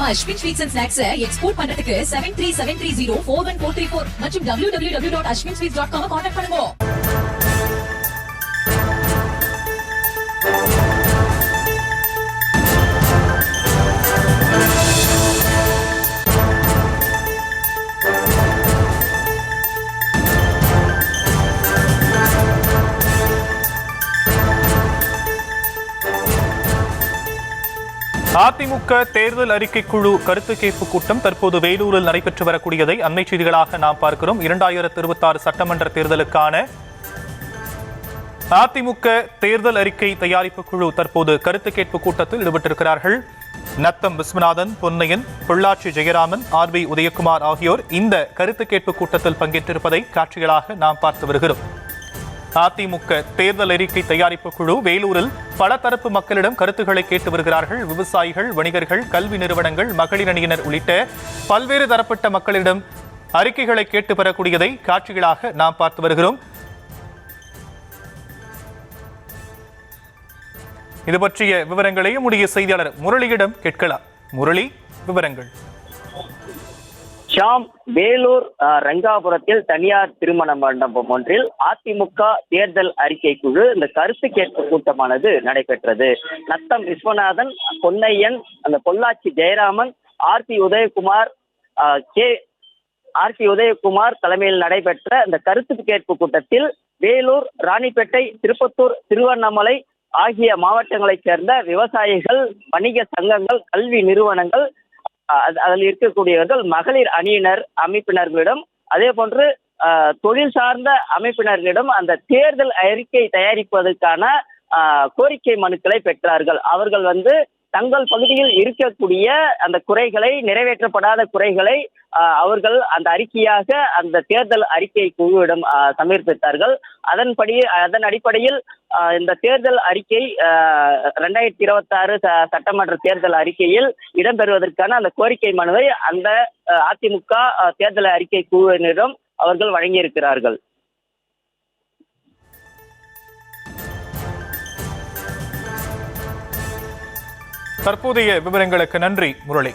நம்ம Ashwin sweets and snacks export பண்றதுக்கு 7373041434 மற்றும் www.ashwinsweets.com கான்டாக்ட் பண்ணுங்க. அதிமுக தேர்தல் அறிக்கை குழு கருத்து கேட்பு கூட்டம் தற்போது வேலூரில் நடைபெற்று வரக்கூடியதை அண்மை செய்திகளாக நாம் பார்க்கிறோம். 2026 சட்டமன்ற தேர்தலுக்கான அதிமுக தேர்தல் அறிக்கை தயாரிப்பு குழு தற்போது கருத்து கேட்பு கூட்டத்தில் ஈடுபட்டிருக்கிறார்கள். நத்தம் விஸ்வநாதன், பொன்னையன், பொள்ளாச்சி ஜெயராமன், RB உதயகுமார் ஆகியோர் இந்த கருத்து கேட்பு கூட்டத்தில் பங்கேற்றிருப்பதை காட்சிகளாக நாம் பார்த்து வருகிறோம். அதிமுக தேர்தல் அறிக்கை தயாரிப்பு குழு வேலூரில் பல தரப்பு மக்களிடம் கருத்துக்களை கேட்டு வருகிறார்கள். விவசாயிகள், வணிகர்கள், கல்வி நிறுவனங்கள், மகளிர் அணியினர் உள்ளிட்ட பல்வேறு தரப்பட்ட மக்களிடம் அறிக்கைகளை கேட்டு பெறக்கூடியதை காட்சிகளாக நாம் பார்த்து வருகிறோம். இது பற்றிய விவரங்களை நம்முடைய செய்தியாளர் முரளியிடம் கேட்கலாம். முரளி, விவரங்கள். ஷாம், வேலூர் ரங்காபுரத்தில் தனியார் திருமண மண்டபம் ஒன்றில் அதிமுக தேர்தல் அறிக்கை குழு இந்த கருத்து கேட்பு கூட்டமானது நடைபெற்றது. நத்தம் விஸ்வநாதன், பொன்னையன், அந்த பொள்ளாச்சி ஜெயராமன், RB உதயகுமார் தலைமையில் நடைபெற்ற இந்த கருத்து கேட்பு கூட்டத்தில் வேலூர், ராணிப்பேட்டை, திருப்பத்தூர், திருவண்ணாமலை ஆகிய மாவட்டங்களைச் சேர்ந்த விவசாயிகள், வணிக சங்கங்கள், கல்வி நிறுவனங்கள், அதில் இருக்கக்கூடியவர்கள், மகளிர் அணியினர் அமைப்பினர்களிடம், அதே போன்று தொழில் சார்ந்த அமைப்பினர்களிடம் அந்த தேர்தல் அறிக்கை தயாரிப்பதற்கான கோரிக்கை மனுக்களை பெற்றார்கள். அவர்கள் தங்கள் பகுதியில் இருக்கக்கூடிய அந்த குறைகளை, நிறைவேற்றப்படாத குறைகளை அவர்கள் அந்த அறிக்கையாக அந்த தேர்தல் அறிக்கை குழுவிடம் சமர்ப்பித்தார்கள். அதன் அடிப்படையில் இந்த தேர்தல் அறிக்கை 2026 சட்டமன்ற தேர்தல் அறிக்கையில் இடம்பெறுவதற்கான அந்த கோரிக்கை மனுவை அந்த அதிமுக தேர்தல் அறிக்கை குழுவினரிடம் அவர்கள் வழங்கியிருக்கிறார்கள். தற்போதைய விவரங்களுக்கு நன்றி முரளி.